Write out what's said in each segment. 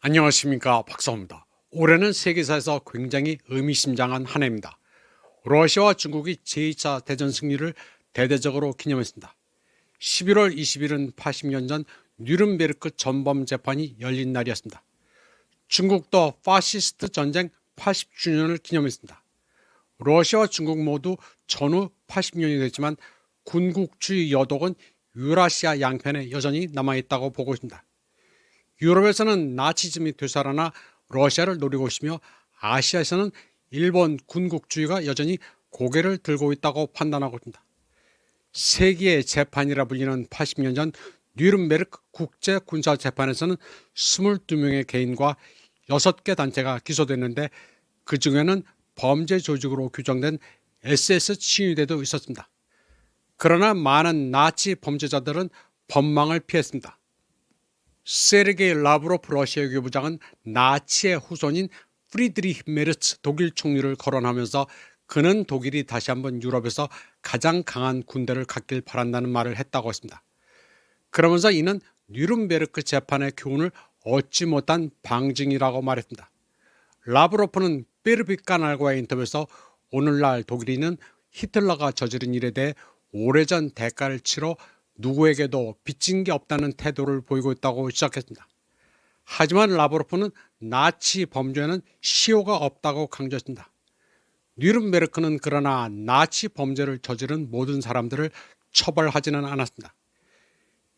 안녕하십니까, 박사입니다. 올해는 세계사에서 굉장히 의미심장한 한 해입니다. 러시아와 중국이 제2차 대전 승리를 대대적으로 기념했습니다. 11월 20일은 80년 전 뉘른베르크 전범 재판이 열린 날이었습니다. 중국도 파시스트 전쟁 80주년을 기념했습니다. 러시아와 중국 모두 전후 80년이 됐지만 군국주의 여독은 유라시아 양편에 여전히 남아있다고 보고 있습니다. 유럽에서는 나치즘이 되살아나 러시아를 노리고 있으며 아시아에서는 일본 군국주의가 여전히 고개를 들고 있다고 판단하고 있습니다. 세기의 재판이라 불리는 80년 전 뉘른베르크 국제군사재판에서는 22명의 개인과 6개 단체가 기소됐는데 그 중에는 범죄 조직으로 규정된 SS 친위대도 있었습니다. 그러나 많은 나치 범죄자들은 법망을 피했습니다. 세르게이 라브로프 러시아 외교부장은 나치의 후손인 프리드리히 메르츠 독일 총리를 거론하면서 그는 독일이 다시 한번 유럽에서 가장 강한 군대를 갖길 바란다는 말을 했다고 했습니다. 그러면서 이는 뉘른베르크 재판의 교훈을 얻지 못한 방증이라고 말했습니다. 라브로프는 베르비카날과의 인터뷰에서 오늘날 독일인은 히틀러가 저지른 일에 대해 오래전 대가를 치러 누구에게도 빚진 게 없다는 태도를 보이고 있다고 시작했습니다. 하지만 라브로프는 나치 범죄에는 시효가 없다고 강조했습니다. 뉘른베르크는 그러나 나치 범죄를 저지른 모든 사람들을 처벌하지는 않았습니다.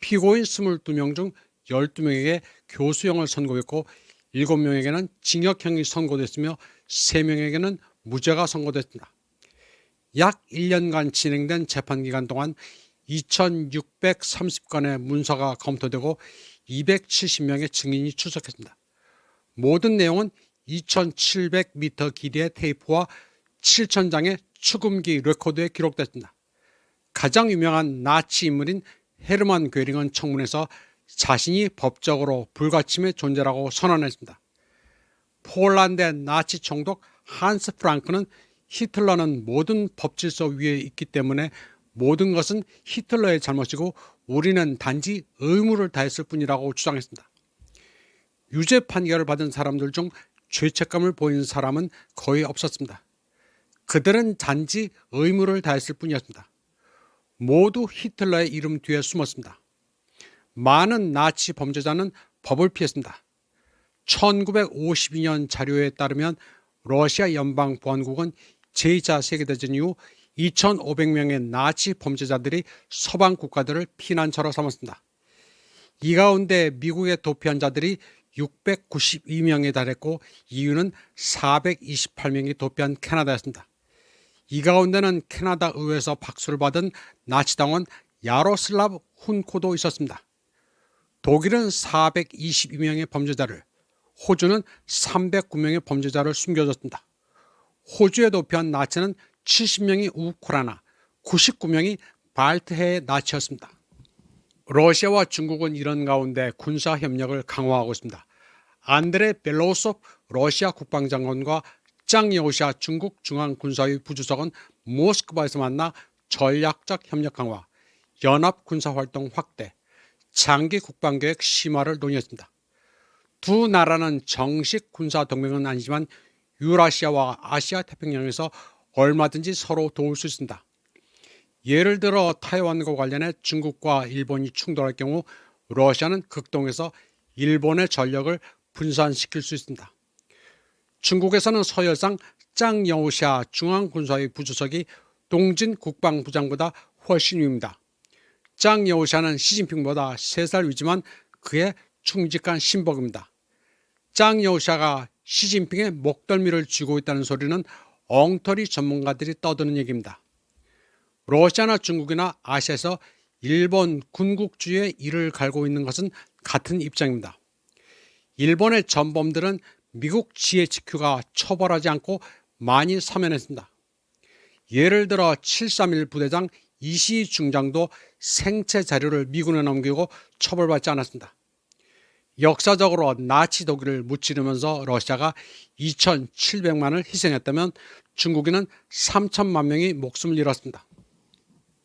피고인 22명 중 12명에게 교수형을 선고했고 7명에게는 징역형이 선고됐으며 3명에게는 무죄가 선고됐습니다. 약 1년간 진행된 재판기간 동안 2630건의 문서가 검토되고 270명의 증인이 출석했습니다. 모든 내용은 2700m 길이의 테이프와 7000장의 축음기 레코드에 기록됐습니다. 가장 유명한 나치 인물인 헤르만 괴링은 청문회에서 자신이 법적으로 불가침의 존재라고 선언했습니다. 폴란드의 나치 총독 한스 프랑크는 히틀러는 모든 법질서 위에 있기 때문에 모든 것은 히틀러의 잘못이고 우리는 단지 의무를 다했을 뿐이라고 주장했습니다. 유죄 판결을 받은 사람들 중 죄책감을 보이는 사람은 거의 없었습니다. 그들은 단지 의무를 다했을 뿐이었습니다. 모두 히틀러의 이름 뒤에 숨었습니다. 많은 나치 범죄자는 법을 피했습니다. 1952년 자료에 따르면 러시아 연방보안국은 제2차 세계대전 이후 2,500명의 나치 범죄자들이 서방 국가들을 피난처로 삼았습니다. 이 가운데 미국의 도피한 자들이 692명에 달했고 이유는 428명이 도피한 캐나다였습니다. 이 가운데는 캐나다 의회에서 박수를 받은 나치당원 야로슬라브 훈코도 있었습니다. 독일은 422명의 범죄자를, 호주는 309명의 범죄자를 숨겨줬습니다. 호주에 도피한 나치는 70명이 우크라이나, 99명이 발트해의 나치였습니다. 러시아와 중국은 이런 가운데 군사협력을 강화하고 있습니다. 안드레 벨로소프 러시아 국방장관과 짱 여우시아 중국 중앙군사위 부주석은 모스크바에서 만나 전략적 협력 강화, 연합군사활동 확대, 장기 국방계획 심화를 논의했습니다. 두 나라는 정식 군사동맹은 아니지만 유라시아와 아시아 태평양에서 얼마든지 서로 도울 수 있습니다. 예를 들어 타이완과 관련해 중국과 일본이 충돌할 경우 러시아는 극동에서 일본의 전력을 분산시킬 수 있습니다. 중국에서는 서열상 짱 여우시아 중앙군사위 부주석이 동진 국방부장보다 훨씬 위입니다. 짱 여우시아는 시진핑보다 3살 위지만 그의 충직한 신복입니다. 짱 여우시아가 시진핑의 목덜미를 쥐고 있다는 소리는 엉터리 전문가들이 떠드는 얘기입니다. 러시아나 중국이나 아시아에서 일본 군국주의의 이를 갈고 있는 것은 같은 입장입니다. 일본의 전범들은 미국 GHQ가 처벌하지 않고 많이 사면했습니다. 예를 들어 731 부대장 이시이 중장도 생체 자료를 미군에 넘기고 처벌받지 않았습니다. 역사적으로 나치 독일을 무찌르면서 러시아가 2,700만을 희생했다면 중국인은 3천만 명이 목숨을 잃었습니다.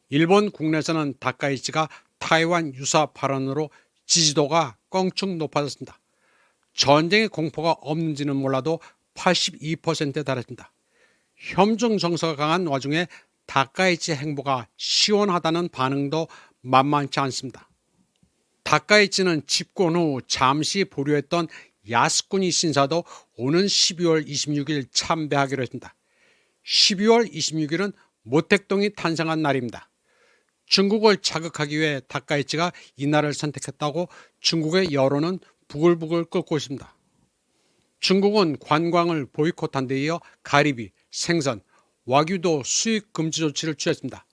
일본 국내에서는 다카이치가 타이완 유사 발언으로 지지도가 껑충 높아졌습니다. 전쟁의 공포가 없는지는 몰라도 82%에 달했습니다. 혐중 정서가 강한 와중에 다카이치 행보가 시원하다는 반응도 만만치 않습니다. 다카이치는 집권 후 잠시 보류했던 야스쿠니 신사도 오는 12월 26일 참배하기로 했습니다. 12월 26일은 모택동이 탄생한 날입니다. 중국을 자극하기 위해 다카이치가 이날을 선택했다고 중국의 여론은 부글부글 끓고 있습니다. 중국은 관광을 보이콧한 데 이어 가리비, 생선, 와규도 수입 금지 조치를 취했습니다.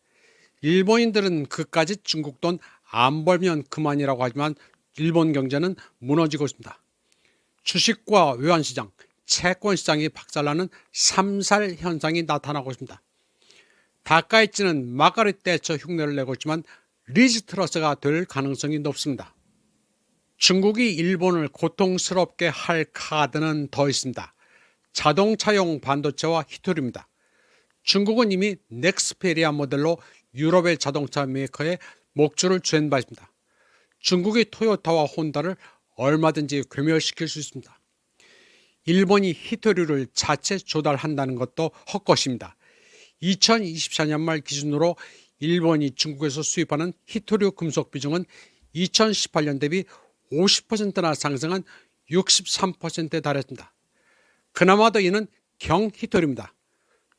일본인들은 그까지 중국 돈 안 벌면 그만이라고 하지만 일본 경제는 무너지고 있습니다. 주식과 외환시장, 채권시장이 박살나는 삼살 현상이 나타나고 있습니다. 다카이치는 마가렛 대처 흉내를 내고 있지만 리즈트러스가 될 가능성이 높습니다. 중국이 일본을 고통스럽게 할 카드는 더 있습니다. 자동차용 반도체와 히토리입니다. 중국은 이미 넥스페리아 모델로 유럽의 자동차 메이커에 목줄을 쥘 바 있습니다. 중국이 토요타와 혼다를 얼마든지 괴멸시킬 수 있습니다. 일본이 히토리를 자체 조달한다는 것도 헛것입니다. 2024년 말 기준으로 일본이 중국에서 수입하는 히토류 금속 비중은 2018년 대비 50%나 상승한 63%에 달했습니다. 그나마도 이는 경히토류입니다.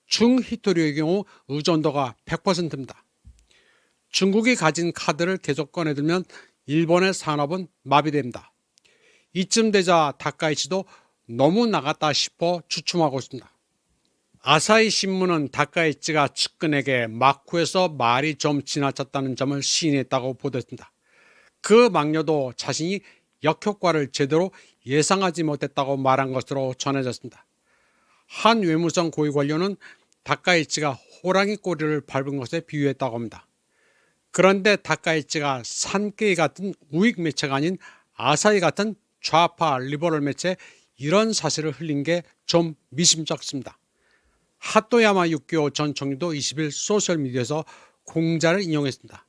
중히토류의 경우 의존도가 100%입니다. 중국이 가진 카드를 계속 꺼내들면 일본의 산업은 마비됩니다. 이쯤 되자 다카이치도 너무 나갔다 싶어 주춤하고 있습니다. 아사히 신문은 다카이치가 측근에게 마쿠에서 말이 좀 지나쳤다는 점을 시인했다고 보도했습니다. 그 막려도 자신이 역효과를 제대로 예상하지 못했다고 말한 것으로 전해졌습니다. 한 외무성 고위 관료는 다카이치가 호랑이 꼬리를 밟은 것에 비유했다고 합니다. 그런데 다카이치가 산케이 같은 우익 매체가 아닌 아사히 같은 좌파 리버럴 매체에 이런 사실을 흘린 게 좀 미심쩍습니다. 하토야마 유키오 전 총리도 20일 소셜미디어에서 공자를 인용했습니다.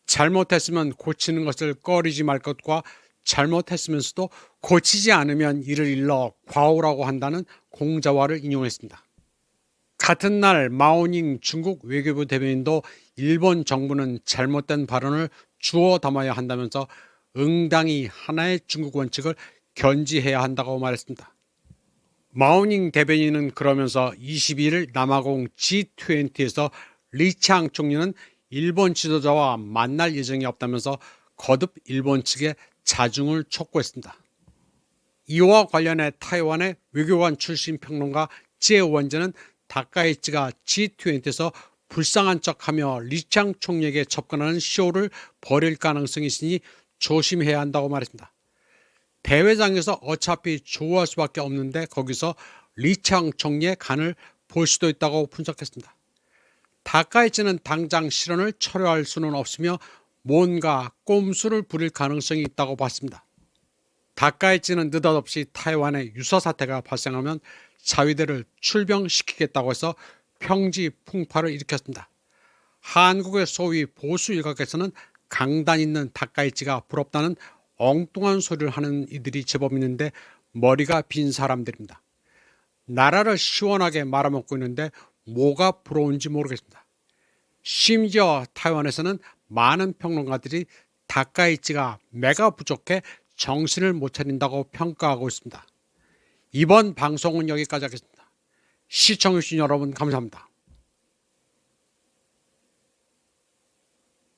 잘못했으면 고치는 것을 꺼리지 말 것과 잘못했으면서도 고치지 않으면 이를 일러 과오라고 한다는 공자화를 인용했습니다. 같은 날 마오닝 중국 외교부 대변인도 일본 정부는 잘못된 발언을 주워 담아야 한다면서 응당히 하나의 중국 원칙을 견지해야 한다고 말했습니다. 마오닝 대변인은 그러면서 22일 남아공 G20에서 리창 총리는 일본 지도자와 만날 예정이 없다면서 거듭 일본 측에 자중을 촉구했습니다. 이와 관련해 타이완의 외교관 출신 평론가 제 원재는 다카이치가 G20에서 불쌍한 척하며 리창 총리에게 접근하는 쇼를 벌일 가능성이 있으니 조심해야 한다고 말했습니다. 대회장에서 어차피 좋아할 수밖에 없는데 거기서 리창 총리의 간을 볼 수도 있다고 분석했습니다. 다카이치는 당장 실언을 철회할 수는 없으며 뭔가 꼼수를 부릴 가능성이 있다고 봤습니다. 다카이치는 느닷없이 타이완에 유사 사태가 발생하면 자위대를 출병시키겠다고 해서 평지 풍파를 일으켰습니다. 한국의 소위 보수 일각에서는 강단 있는 다카이치가 부럽다는 엉뚱한 소리를 하는 이들이 제법 있는데 머리가 빈 사람들입니다. 나라를 시원하게 말아먹고 있는데 뭐가 부러운지 모르겠습니다. 심지어 타이완에서는 많은 평론가들이 다카이치가 매가 부족해 정신을 못 차린다고 평가하고 있습니다. 이번 방송은 여기까지 하겠습니다. 시청해주신 여러분 감사합니다.